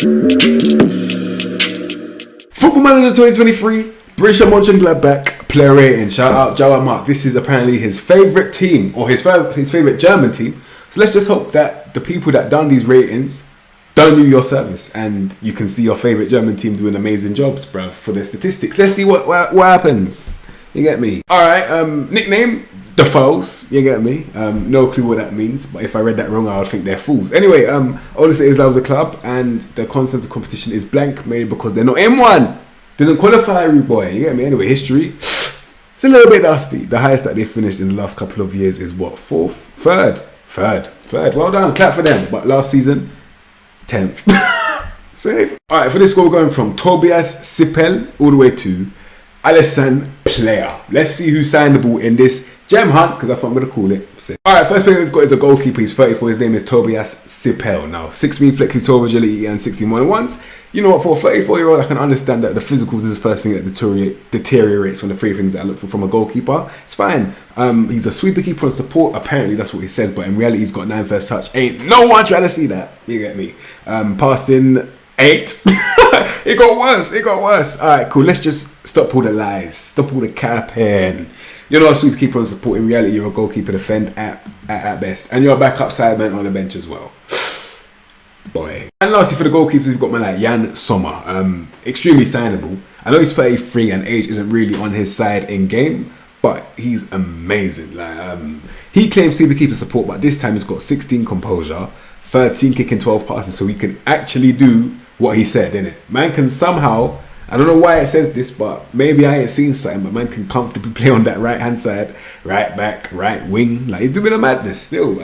Football Manager 2023, Borussia Monchengldbach player rating. Shout out Joao Mark. This is apparently his favourite team, or his favourite German team. So let's just hope that the people that done these ratings don't do your service and you can see your favourite German team doing amazing jobs, bruv, for their statistics. Let's see what happens. You get me? Alright, nickname, the Foes. You get me? No clue what that means, but if I read that wrong, I would think they're fools. Anyway, all I say is loves a club and the content of competition is blank, mainly because they're not in one. Didn't qualify, rude boy. You get me? Anyway, history. It's a little bit dusty. The highest that they finished in the last couple of years is what? Third. Well done. Clap for them. But last season, 10th. Safe. Alright, for this score, we're going from Tobias Sippel all the way to Alisson Player. Let's see who signed the ball in this gem hunt, because that's what I'm going to call it. Alright, first player we've got is a goalkeeper. He's 34. His name is Tobias Sippel. Now, 6 flexes, 12 agility, and 16 1-on-1s. You know what, for a 34-year-old, I can understand that the physicals is the first thing that deteriorates from the three things that I look for from a goalkeeper. It's fine. He's a sweeper keeper and support. Apparently, that's what he says, but in reality, he's got 9 first touch. Ain't no one trying to see that. You get me? Passing 8. It got worse. Alright, cool. Let's just stop all the lies. Stop all the capping. You're not a sweeper keeper and support. In reality, you're a goalkeeper defend at best. And you're a backup side man on the bench as well. Boy. And lastly, for the goalkeepers, we've got man like Jan Sommer. Extremely signable. I know he's 33 and age isn't really on his side in game, but he's amazing. He claims sweeper keeper support, but this time he's got 16 composure, 13 kicking, 12 passes, so he can actually do what he said, innit? Man can somehow, I don't know why it says this, but maybe I ain't seen something, but man can comfortably play on that right hand side, right back, right wing. Like, he's doing a madness still.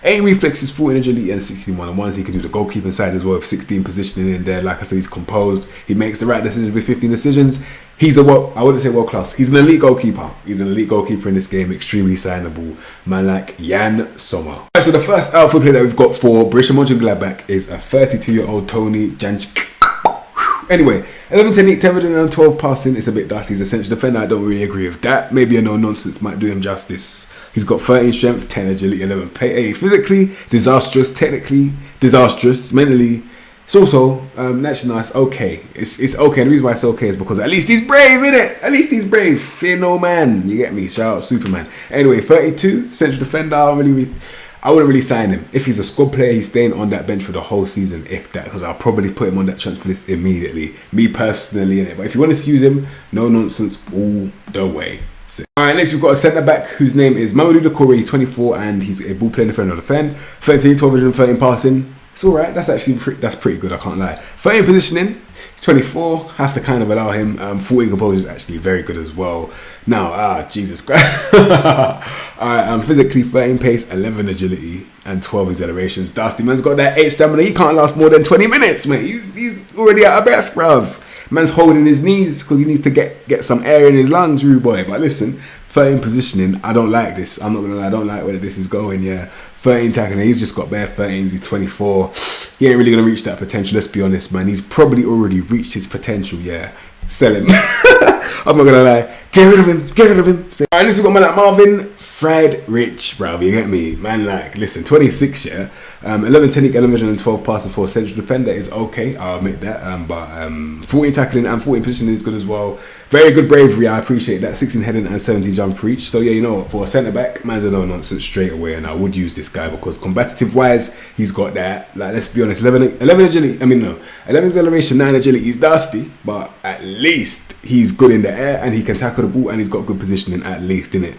8 reflexes, 14 agility, and 16 1-on-1s. He can do the goalkeeping side as well with 16 positioning in there. Like I said, he's composed. He makes the right decisions with 15 decisions. He's I wouldn't say world class. He's an elite goalkeeper. He's an elite goalkeeper in this game. Extremely signable. Man like Jan Sommer. Right, so the first outfield player that we've got for Borussia Monchengldbach is a 32-year-old Tony Jansch. Anyway, 11 technique, 10 vision, and 12 passing. It's a bit dusty. He's a central defender. I don't really agree with that. Maybe a no-nonsense might do him justice. He's got 13 strength, 10 agility, 11 play. Hey, physically, disastrous. Technically, disastrous. Mentally, it's also naturally nice. Okay. It's okay. And the reason why it's okay is because at least he's brave, innit? At least he's brave. Fear no man. You get me? Shout out Superman. Anyway, 32, central defender. I wouldn't really sign him. If he's a squad player, he's staying on that bench for the whole season, if that, because I'll probably put him on that transfer list immediately. Me personally, innit? But if you wanted to use him, no nonsense all the way. Alright, next we've got a centre back whose name is Mamadou Doucouré. He's 24 and he's a ball playing defender on defend. 13, 12 vision, 13 passing. It's alright. That's actually pretty good. I can't lie. 13 positioning. He's 24. Have to kind of allow him. 14 composure is actually very good as well. Now, Jesus Christ. Alright, physically 13 pace, 11 agility, and 12 accelerations. Dusty man's got that 8 stamina. He can't last more than 20 minutes, mate. He's already out of breath, bruv. Man's holding his knees because he needs to get some air in his lungs, rude boy. But listen, 13 positioning, I don't like this. I'm not gonna lie, I don't like where this is going. Yeah, 13 tackling. He's just got bare 13s. He's 24. He ain't really gonna reach that potential. Let's be honest, man. He's probably already reached his potential. Yeah, sell him. I'm not gonna lie. Get rid of him. Alright, next we got man like Marvin Friedrich, bro. You get me? Man, like, listen, 26, yeah. 11 technique, 11 vision, and 12 passing for a central defender is okay. I'll admit that. But 14 tackling and 14 positioning is good as well. Very good bravery. I appreciate that. 16 heading and 17 jump reach. So yeah, you know what? For a centre back, man's a no nonsense straight away, and I would use this guy because combative wise, he's got that. Like, let's be honest, 11 agility. 11 acceleration, 9 agility. He's dusty, but at least he's good in the air and he can tackle the ball and he's got good positioning at least in it.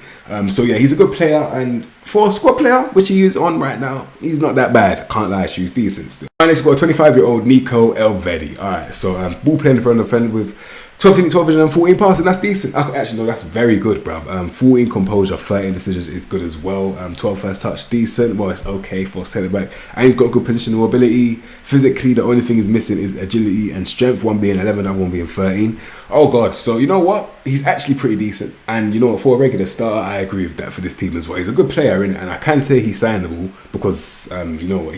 So yeah, he's a good player, and for a squad player, which he is on right now, he's not that bad. Can't lie, he's decent still. And it's got a 25-year-old Nico Elvedi. Alright, so ball playing for an defender with 12 technique, 12 vision, and 14 passing. That's decent. Actually, no, that's very good, bruv. 14 composure, 13 decisions is good as well. 12 first touch, decent. Well, it's okay for centre back. And he's got good positional ability. Physically, the only thing he's missing is agility and strength. One being 11, other one being 13. Oh, God. So, you know what? He's actually pretty decent. And you know what? For a regular starter, I agree with that for this team as well. He's a good player, and I can say he's signable because, you know what?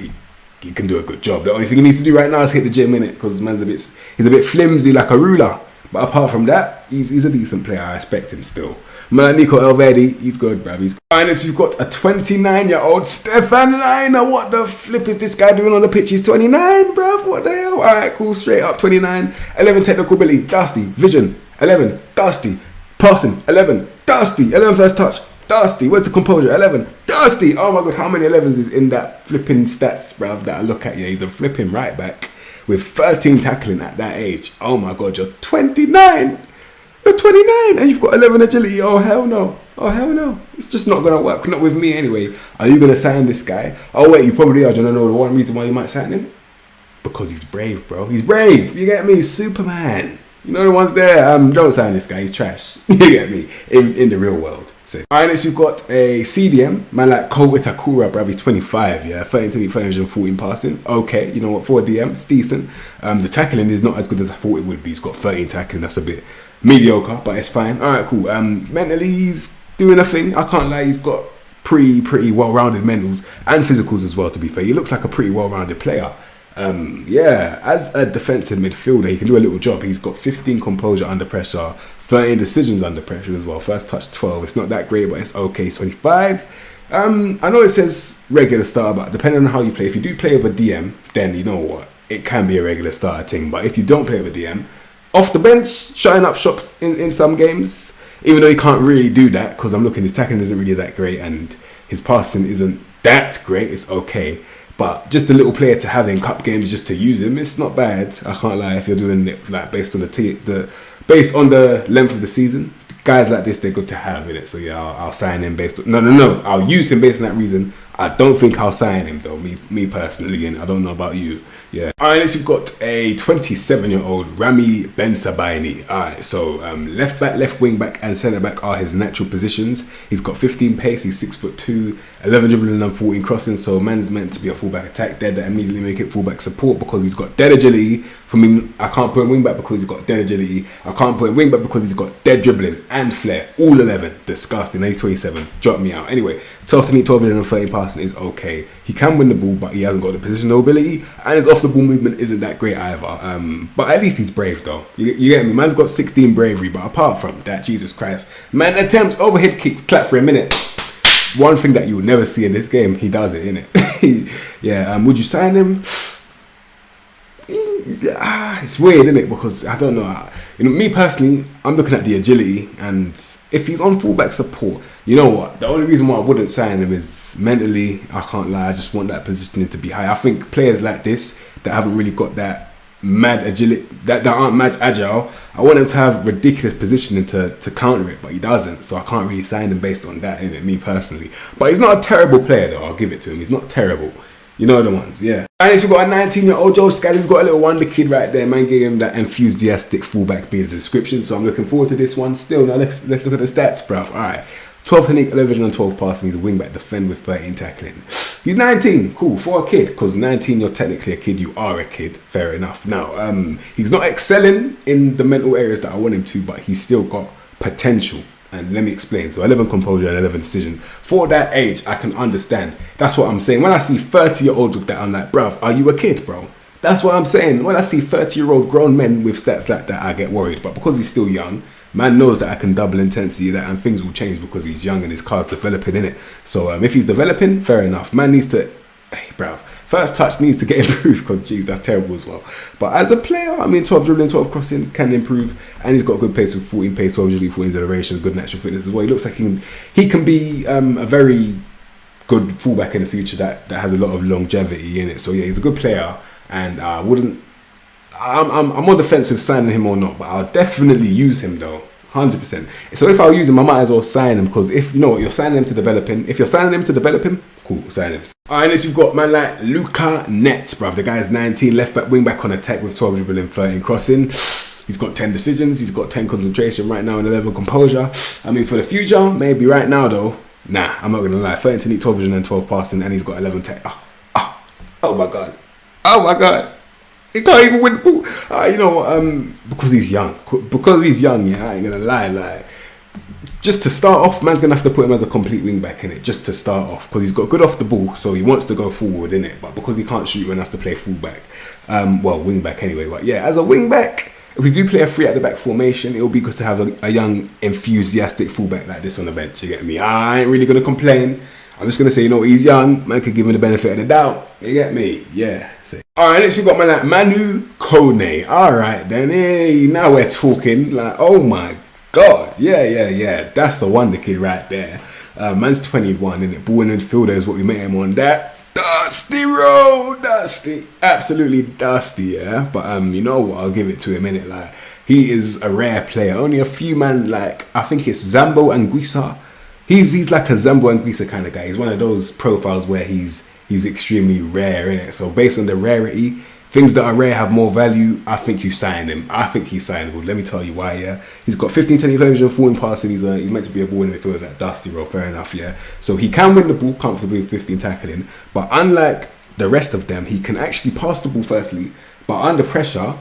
He can do a good job. The only thing he needs to do right now is hit the gym, innit? Because man's he's a bit flimsy like a ruler. But apart from that, he's a decent player. I expect him still. Man, Nico Elvedi, he's good, bruv. He's good. And if you've got a 29-year-old Stefan Leiner, what the flip is this guy doing on the pitch? He's 29, bruv. What the hell? All right, cool. Straight up 29. 11 technical ability, Dusty. Vision, 11. Dusty. Passing, 11. Dusty. 11 first touch. Dusty. Where's the composure? 11. Dusty. Oh my god, how many 11s is in that flipping stats, bruv, that I look at? Yeah, he's a flipping right back with 13 tackling at that age. Oh my god, you're 29. You're 29 and you've got 11 agility. Oh hell no. Oh hell no. It's just not going to work. Not with me anyway. Are you going to sign this guy? Oh wait, you probably are. Do you know the one reason why you might sign him? Because he's brave, bro. He's brave. You get me? Superman. You know the ones there. Don't sign this guy. He's trash. You get me? In the real world. So, alright, next you've got a CDM, man like Ko Itakura, bruv, he's 25, yeah, 13 passing. Okay, you know what, for a DM, it's decent. The tackling is not as good as I thought it would be. He's got 13 tackling, that's a bit mediocre, but it's fine. Alright, cool. Mentally, he's doing a thing. I can't lie, he's got pretty well-rounded mentals and physicals as well, to be fair. He looks like a pretty well-rounded player. Yeah, as a defensive midfielder, he can do a little job. He's got 15 composure under pressure, 13 decisions under pressure as well. First touch 12. It's not that great, but it's okay. It's 25. I know it says regular starter, but depending on how you play, if you do play with a DM, then you know what, it can be a regular starter thing. But if you don't play with a DM, off the bench, shutting up shops in some games, even though he can't really do that, because I'm looking, his tackling isn't really that great and his passing isn't that great. It's okay. But just a little player to have in cup games, just to use him, it's not bad. I can't lie. If you're doing it like based on the length of the season, guys like this, they're good to have in it. So yeah, I'll sign him based on no. I'll use him based on that reason. I don't think I'll sign him though. Me personally, and I don't know about you. Yeah. Alright, next you've got a 27-year-old Rami Bensabaini. Alright, so left back, left wing back, and centre back are his natural positions. He's got 15 pace. He's 6'2", 11 dribbling and 14 crossing. So man's meant to be a fullback attack dead that immediately make it fullback support because he's got dead agility. For me, I can't put him wing back because he's got dead agility. I can't put him wing back because he's got dead dribbling and flair. All 11. Disgusting. And he's 27. Drop me out. Anyway, 12 to 12 and 13 passing is okay. He can win the ball, but he hasn't got the positional ability, and his off the ball movement isn't that great either. But at least he's brave though. You get me? Man's got 16 bravery, but apart from that, Jesus Christ, man attempts overhead kicks, clap for a minute. One thing that you will never see in this game, he does it, innit? Yeah. Would you sign him? It's weird, isn't it? Because I don't know. Me personally, I'm looking at the agility, and if he's on fullback support, you know what? The only reason why I wouldn't sign him is mentally. I can't lie. I just want that positioning to be high. I think players like this that haven't really got that mad agility, that aren't mad agile, I want him to have ridiculous positioning to counter it, but he doesn't. So I can't really sign him based on that, innit? Me personally. But he's not a terrible player though. I'll give it to him. He's not terrible. You know the ones, yeah. And we've got a 19-year-old Joe Scally. We've got a little wonder kid right there. Man gave him that enthusiastic fullback being the description. So I'm looking forward to this one still. Now let's look at the stats, bro. All right. 12 technique, 11 and 12 passing. He's a wing back, defend with 13 tackling. He's 19. Cool. For a kid. Because 19, you're technically a kid. You are a kid. Fair enough. Now, he's not excelling in the mental areas that I want him to, but he's still got potential. And let me explain. So 11 composure and 11 decision. For that age, I can understand. That's what I'm saying. When I see 30-year-olds with that, I'm like, bruv, are you a kid, bro? That's what I'm saying. When I see 30-year-old grown men with stats like that, I get worried. But because he's still young, man knows that I can double intensity that and things will change because he's young and his car's developing, innit? So if he's developing, fair enough. Man needs to, hey, bruv, first touch needs to get improved because, geez, that's terrible as well. But as a player, I mean, 12 dribbling, 12 crossing can improve. And he's got good pace with 14 pace, 12 agility, 14 acceleration, good natural fitness as well. He looks like he can be a very good fullback in the future that has a lot of longevity in it. So yeah, he's a good player, and I wouldn't. I'm on the fence with signing him or not, but I'll definitely use him though, 100%. So if I'll use him, I might as well sign him because if you know what, you're signing him to develop him. If you're signing him to develop him, cool, sign him. Alright, next you've got man like Luca Nets, bruv. The guy's 19, left back, wing back on attack with 12 dribbling, 13 crossing. He's got 10 decisions, he's got 10 concentration right now and 11 composure. I mean, for the future, maybe right now though, nah, I'm not gonna lie. 13 technique, 12 vision and 12 passing, and he's got 11 tech. Oh my god. Oh my god. He can't even win the ball. You know what? Because he's young. Yeah, I ain't gonna lie. Like, just to start off, man's gonna have to put him as a complete wing back in it. Just to start off, because he's got good off the ball, so he wants to go forward in it. But because he can't shoot, man has to play full back. Well, wing back anyway. But yeah, as a wing back, if we do play a 3 at the back formation, it'll be good to have a young, enthusiastic fullback like this on the bench. You get me? I ain't really gonna complain. I'm just gonna say, you know, he's young. Man could give him the benefit of the doubt. You get me? Yeah. All right, next we got like Manu Kone. All right, then. Hey, now we're talking. Like, oh my God. Yeah. That's the wonder kid right there. Man's 21, and ball in midfielder is what we met him on. That dusty road, dusty, absolutely dusty. Yeah, but you know what? I'll give it to him, innit? Like, he is a rare player. Only a few man. Like, I think it's Zambo Anguissa. He's like a Zambo Anguissa kind of guy. He's one of those profiles where he's extremely rare, innit? So based on the rarity, things that are rare have more value. I think you sign him. I think he's signable. Let me tell you why, yeah. He's got 15 technical vision, 14 passing. He's meant to be a ball in the midfield, that dusty role, fair enough, yeah. So he can win the ball comfortably with 15 tackling. But unlike the rest of them, he can actually pass the ball firstly. But under pressure,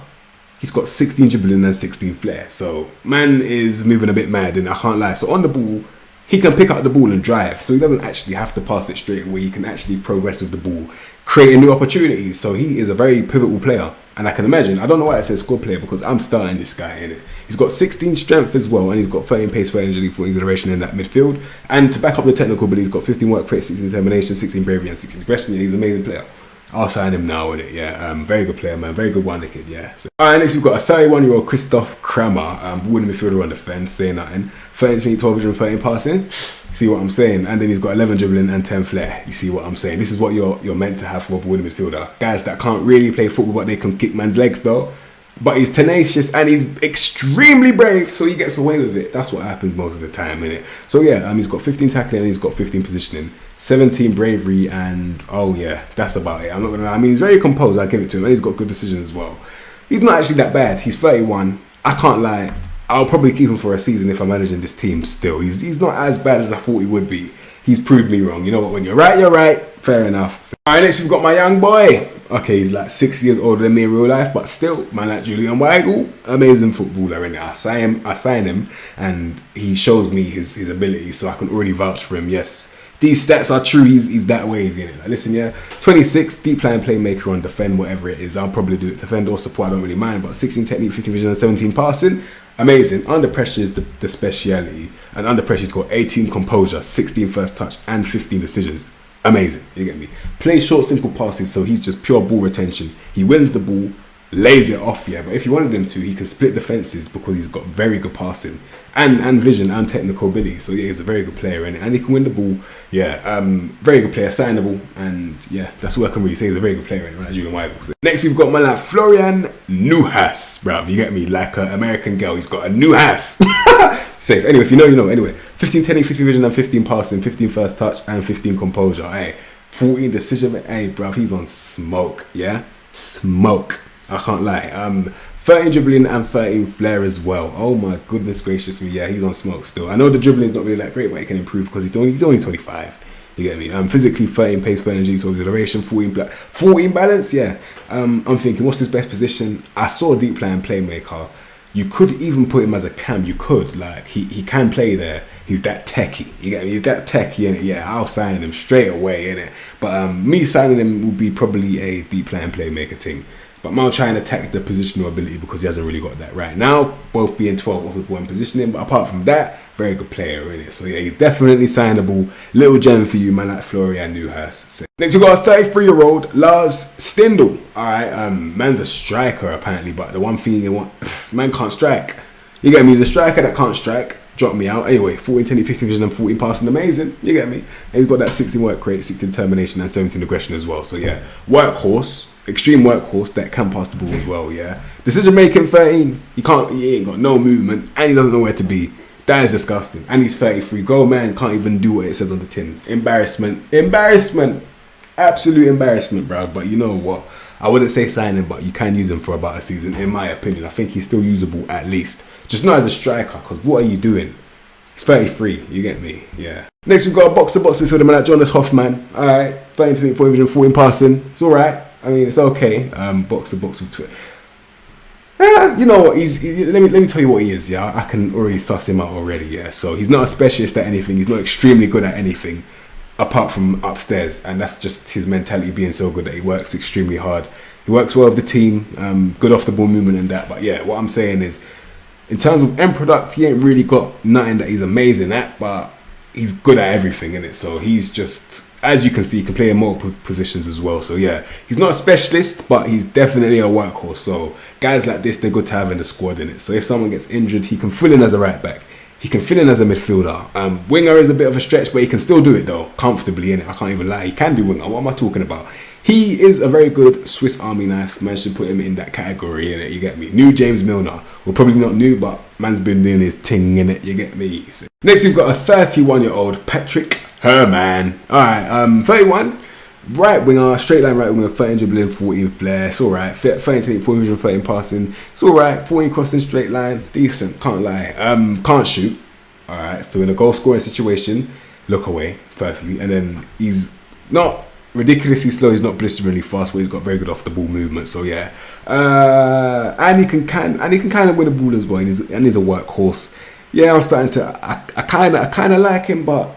he's got 16 dribbling and 16 flair. So man is moving a bit mad, and I can't lie. So on the ball, he can pick up the ball and drive, so he doesn't actually have to pass it straight away. He can actually progress with the ball, creating new opportunities. So he is a very pivotal player. And I can imagine, I don't know why it says squad player, because I'm starting this guy in it. He's got 16 strength as well, and he's got 13 pace, 13 agility, 14 acceleration in that midfield. And to back up the technical ability, he's got 15 work rate, 16 determination, 16 bravery, and 16 aggression. Yeah, he's an amazing player. I'll sign him now with it, yeah. Very good player, man. Very good wonder kid, yeah. So, alright, next we've got a 31-year-old Christoph Kramer, wooden midfielder on defence, saying nothing. 13 12 vision, 13 passing. See what I'm saying? And then he's got 11 dribbling and 10 flair. You see what I'm saying? This is what you're meant to have for a wooden midfielder. Guys that can't really play football, but they can kick man's legs though. But he's tenacious and he's extremely brave, so he gets away with it. That's what happens most of the time, innit? So yeah, he's got 15 tackling and he's got 15 positioning, 17 bravery, and oh yeah, that's about it. I'm not gonna lie. I mean, he's very composed. I give it to him, and he's got good decisions as well. He's not actually that bad. He's 31. I can't lie. I'll probably keep him for a season if I'm managing this team still. He's not as bad as I thought he would be. He's proved me wrong. You know what? When you're right, you're right. Fair enough. So, all right, next we've got my young boy. Okay, he's like 6 years older than me in real life, but still, man, like Julian Weigl, amazing footballer, innit? I sign him, and he shows me his ability, so I can already vouch for him. Yes, these stats are true. He's that wavy, innit? Like, listen, yeah, 26, deep line playmaker on defend, whatever it is. I'll probably do it defend or support. I don't really mind, but 16 technique, 15 vision, and 17 passing. Amazing. Under pressure is the speciality, and under pressure he's got 18 composure, 16 first touch, and 15 decisions. Amazing, you get me? Plays short, simple passes, so he's just pure ball retention. He wins the ball, lays it off, yeah. But if you wanted him to, he can split defenses because he's got very good passing and vision and technical ability. So yeah, he's a very good player, and he can win the ball. Yeah, very good player, signable, and yeah, that's what I can really say. He's a very good player, right? Julian Weigl. So next we've got my like Florian Neuhaus, bruv. You get me? Like an American girl, he's got a Neuhaus. Safe. Anyway, if you know, you know. Anyway, 15 technique, 15 vision, and 15 passing, 15 first touch, and 15 composure. Hey, 14 decision. Hey, bruv, he's on smoke. Yeah, smoke. I can't lie. 13 dribbling and 13 flair as well. Oh my goodness gracious me. Yeah, he's on smoke still. I know the dribbling is not really that great, but he can improve because he's only 25. You get me? Physically 13 pace, 13 energy, so acceleration, 14 balance. Yeah. I'm thinking, what's his best position? I saw deep line playmaker. You could even put him as a cam. You could, like, he can play there. He's that techie. You get me? He's that techie, innit? Yeah, I'll sign him straight away, innit? But me signing him would be probably a deep line playmaker thing. But Mal trying to attack the positional ability because he hasn't really got that right now. Both being 12 off the ball and positioning. But apart from that, very good player, innit? So yeah, he's definitely signable. Little gem for you, man, like Florian Neuhaus. So, next we've got a 33-year-old Lars Stindl. Alright, man's a striker apparently, but the one thing you want, man can't strike. You get me? He's a striker that can't strike. Drop me out. Anyway, 14 technique, 15 vision, and 14 passing. Amazing. You get me? And he's got that 16 work rate, 16 determination, and 17 aggression as well. So yeah, workhorse. Extreme workhorse that can pass the ball as well, yeah. Decision making 13. He ain't got no movement, and he doesn't know where to be. That is disgusting. And he's 33. Go man, can't even do what it says on the tin. Embarrassment. Absolute embarrassment, bro. But you know what? I wouldn't say sign him, but you can use him for about a season, in my opinion. I think he's still usable at least. Just not as a striker, because what are you doing? He's 33, you get me? Yeah. Next we've got a box-to-box midfielder, man, like Jonas Hoffman. Alright, 13 14 vision, 14 passing. It's alright. I mean, it's okay. Box to box with you know what? Let me tell you what he is. Yeah, I can already suss him out already. Yeah, so he's not a specialist at anything. He's not extremely good at anything. apart from upstairs, and that's just his mentality being so good that he works extremely hard. He works well with the team, good off the ball movement and that. But yeah, what I'm saying is, in terms of end product, he ain't really got nothing that he's amazing at, but he's good at everything, innit? So he's just, as you can see, he can play in multiple positions as well. So yeah, he's not a specialist, but he's definitely a workhorse. So guys like this, they're good to have in the squad, innit? So if someone gets injured, he can fill in as a right back. He can fill in as a midfielder. Winger is a bit of a stretch, but he can still do it though, comfortably, innit? I can't even lie. He can do winger. What am I talking about? He is a very good Swiss Army knife. Man should put him in that category, innit? You get me? New James Milner. Well, probably not new, but man's been doing his ting, innit? You get me? So next, we've got a 31-year-old Patrick Herman. Alright, 31. Right winger, straight line right winger, 13 dribbling, 14 flair. It's alright. 13 technique, 14 13 passing. It's alright. 14 crossing, straight line. Decent. Can't lie. Can't shoot. Alright. So in a goal scoring situation, look away, firstly. And then he's not ridiculously slow, he's not blisteringly fast, but he's got very good off the ball movement. So yeah, and he can kind of win the ball as well. And he's a workhorse. Yeah, I'm starting to. I kind of like him, but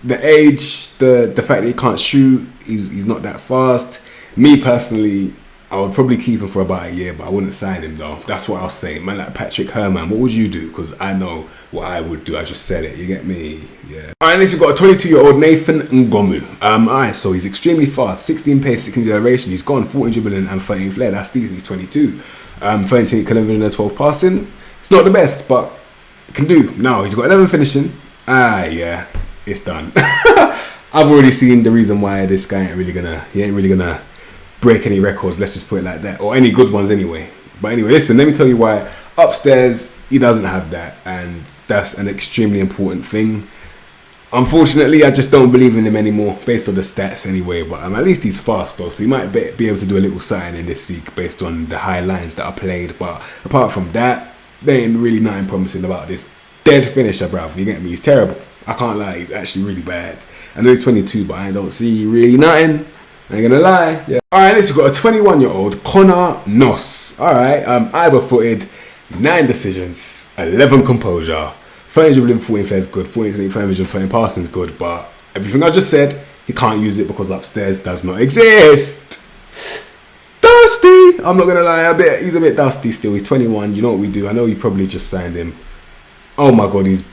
the age, the fact that he can't shoot, he's not that fast. Me personally, I would probably keep him for about a year, but I wouldn't sign him though. That's what I'll say. Man like Patrick Herman, what would you do? Because I know what I would do. I just said it. You get me? Yeah. Alright, next we've got a 22-year-old Nathan Ngomu. Alright, so he's extremely fast. 16 pace, 16 acceleration. He's gone 14 dribbling and 13 flair. That's decent. He's 22. 13 kilometers and 12 passing. It's not the best, but it can do. Now he's got 11 finishing. Yeah, it's done. I've already seen the reason why this guy ain't really gonna break any records, let's just put it like that, or any good ones anyway. But anyway, listen, let me tell you why. Upstairs, he doesn't have that, and that's an extremely important thing. Unfortunately, I just don't believe in him anymore, based on the stats anyway. But at least he's fast though, so he might be able to do a little something in this league based on the high lines that are played. But apart from that, there ain't really nothing promising about this dead finisher, bruv. You get me? He's terrible. I can't lie, he's actually really bad. I know he's 22, but I don't see really nothing. I ain't gonna lie. Yeah. Alright, next we've got a 21-year-old Connor Noss. Alright, either-footed, 9 decisions, 11 composure, 13 dribbling, 14 flair is good, 14 vision, 13 passing is good, but everything I just said, he can't use it because upstairs does not exist. Dusty! I'm not gonna lie, he's a bit dusty still. He's 21. You know what we do? I know you probably just signed him. Oh my god, he's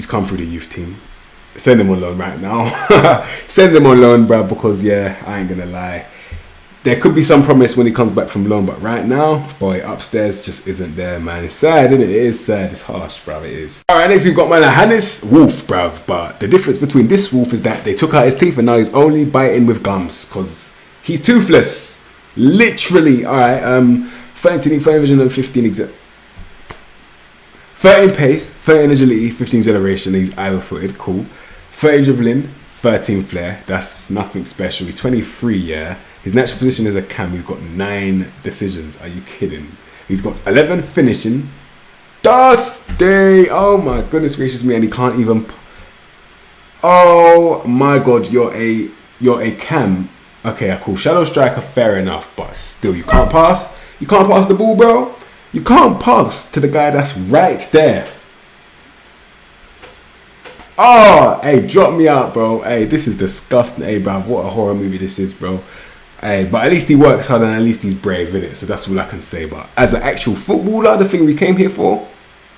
come through the youth team. Send him on loan right now. Send him on loan, bruv, because yeah, I ain't gonna lie. There could be some promise when he comes back from loan, but right now, boy, upstairs just isn't there, man. It's sad, isn't it? It is sad. It's harsh, bruv. It is. Alright, next we've got man Hannes Wolf, bruv. But the difference between this Wolf is that they took out his teeth and now he's only biting with gums because he's toothless. Literally. Alright, 13 vision and 15 13 pace, 13 agility, 15 acceleration. He's either-footed, cool. 30 dribbling, 13 flair. That's nothing special. He's 23, yeah. His natural position is a cam. He's got 9 decisions. Are you kidding? He's got 11 finishing. Dusty! Oh my goodness gracious me, and he can't even. Oh my god, you're a cam. Okay, cool. Shallow striker, fair enough, but still, you can't pass. You can't pass the ball, bro. You can't pass to the guy that's right there. Oh, hey, drop me out, bro. Hey, this is disgusting. Hey, bruv, what a horror movie this is, bro. Hey, but at least he works hard and at least he's brave, innit? So that's all I can say. But as an actual footballer, the thing we came here for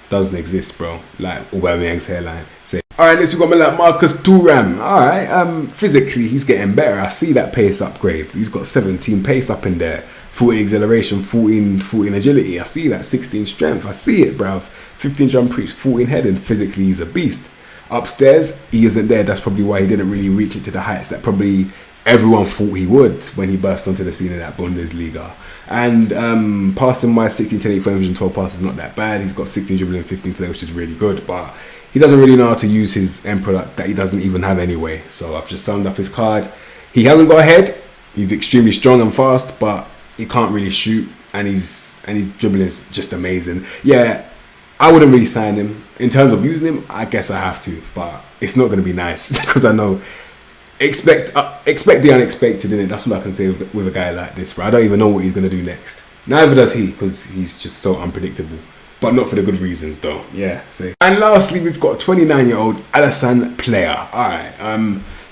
doesn't exist, bro. Like Aubameyang's hairline. Say, alright, next we got me like Marcus Thuram. Alright, physically he's getting better. I see that pace upgrade. He's got 17 pace up in there. 14 acceleration, 14 agility. I see that 16 strength. I see it, bruv. 15 jump reach, 14 heading. Physically, he's a beast. Upstairs, he isn't there. That's probably why he didn't really reach it to the heights that probably everyone thought he would when he burst onto the scene in that Bundesliga. And passing wise, 16, 10, 8, 5, vision, 12 passes is not that bad. He's got 16 dribbling, 15 play, which is really good. But he doesn't really know how to use his end product that he doesn't even have anyway. So I've just summed up his card. He hasn't got a head. He's extremely strong and fast, but he can't really shoot, and his dribbling is just amazing. Yeah, I wouldn't really sign him. In terms of using him, I guess I have to, but it's not going to be nice because I know expect the unexpected in it. That's what I can say with a guy like this, bro. I don't even know what he's going to do next. Neither does he, because he's just so unpredictable. But not for the good reasons, though. Yeah, safe. And lastly, we've got 29-year-old Alassane Player. Alright,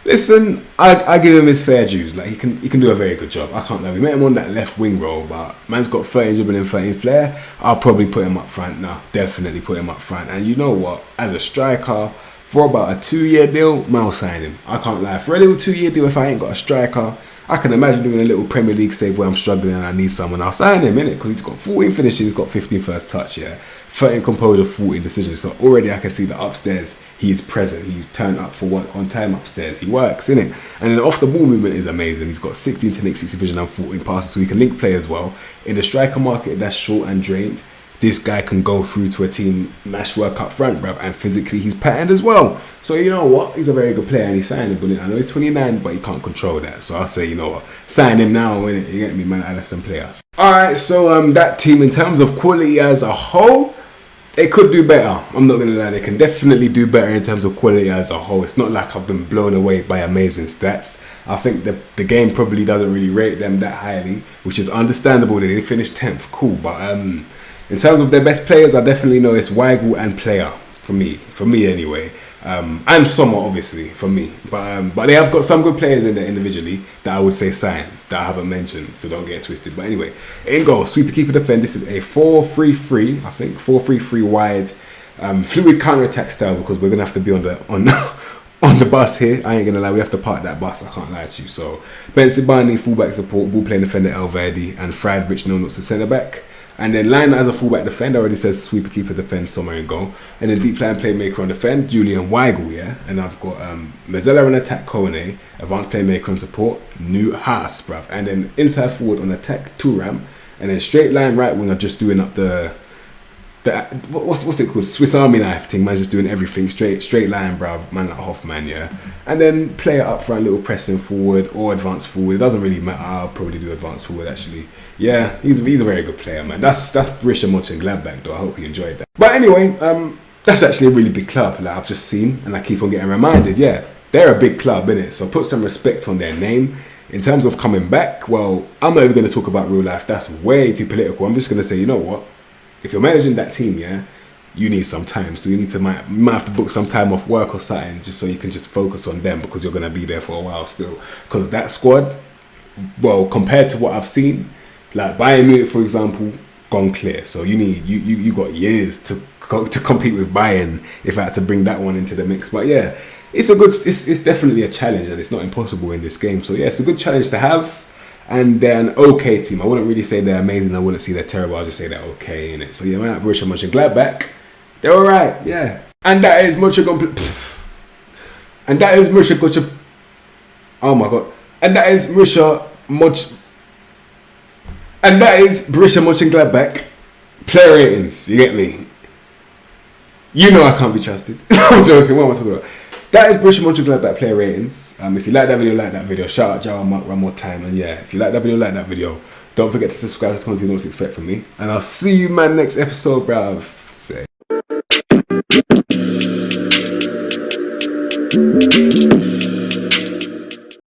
Listen, I give him his fair dues. Like he can do a very good job. I can't lie. We met him on that left wing role, but man's got 13 dribbling and 13 flair. I'll probably put him up front now. Definitely put him up front. And you know what? As a striker, for about a 2-year deal, man, I'll sign him. I can't lie. For a little 2-year deal, if I ain't got a striker, I can imagine doing a little Premier League save where I'm struggling and I need someone. I'll sign him, innit? Because he's got 14 finishes, he's got 15 first touch, yeah. 13 composure, 14 decisions. So already I can see that upstairs, he is present. He's turned up for work on time upstairs. He works, innit? And then off the ball movement is amazing. He's got 16 techniques, 60 vision and 14 passes, so he can link play as well. In the striker market that's short and drained, this guy can go through to a team, mash work up front, bruv, and physically he's patterned as well. So you know what? He's a very good player and he's signing bullet. I know he's 29, but he can't control that. So I'll say, you know what? Sign him now, innit? You get me, man? Allison players. Alright, so that team in terms of quality as a whole, they could do better. I'm not gonna lie, they can definitely do better in terms of quality as a whole. It's not like I've been blown away by amazing stats. I think the game probably doesn't really rate them that highly, which is understandable. They didn't finish 10th, cool, but in terms of their best players, I definitely know it's Weigl and Player for me anyway, and Sommer obviously for me. But they have got some good players in there individually that I would say sign that I haven't mentioned, so don't get it twisted. But anyway, in goal, sweeper, keeper, defend. This is a 4-3-3, I think 4-3-3 wide, fluid counter attack style because we're gonna have to be on the bus here. I ain't gonna lie, we have to park that bus. I can't lie to you. So Ben Sibani, fullback support, ball playing defender Elvedi, and Friedrich Nonuts the centre back. And then line as a fullback defender already says sweeper, keeper, defend, Sommer in goal. And then deep line playmaker on defend, Julian Weigl, yeah. And I've got Mezzella on attack, Kone, advanced playmaker on support, New Haas, bruv. And then inside forward on attack, Turam. And then straight line right winger just doing up the what's it called? Swiss Army knife thing, man, just doing everything straight line, bruv, man like Hoffman, yeah. And then player up front, little pressing forward or advanced forward. It doesn't really matter. I'll probably do advanced forward actually. Yeah, he's a very good player, man. That's Borussia Monchengldbach though. I hope you enjoyed that. But anyway, that's actually a really big club that I've just seen, and I keep on getting reminded. Yeah, they're a big club, innit? So put some respect on their name. In terms of coming back, well, I'm not even going to talk about real life. That's way too political. I'm just going to say, you know what? If you're managing that team, yeah, you need some time. So you might have to book some time off work or something just so you can just focus on them because you're going to be there for a while still. Because that squad, well, compared to what I've seen, like Bayern Munich, for example, gone clear. So you got years to compete with Bayern if I had to bring that one into the mix. But yeah, it's definitely a challenge and it's not impossible in this game. So yeah, it's a good challenge to have. And they're an okay team. I wouldn't really say they're amazing. I wouldn't say they're terrible. I'll just say they're okay in it. So yeah, man, at Borussia Mönchengladbach, they're all right. Yeah. And that is Mönchengladbach. And that is Borussia. Oh my god. And that is Borussia Mönchengladbach player ratings. You get me? You know I can't be trusted. I'm joking. What am I talking about? That is Borussia Mönchengladbach player ratings. If you like that video, like that video. Shout out Joe and Mark one more time. And yeah, if you like that video, like that video. Don't forget to subscribe to content you don't expect from me. And I'll see you, man, next episode, bruv. Say.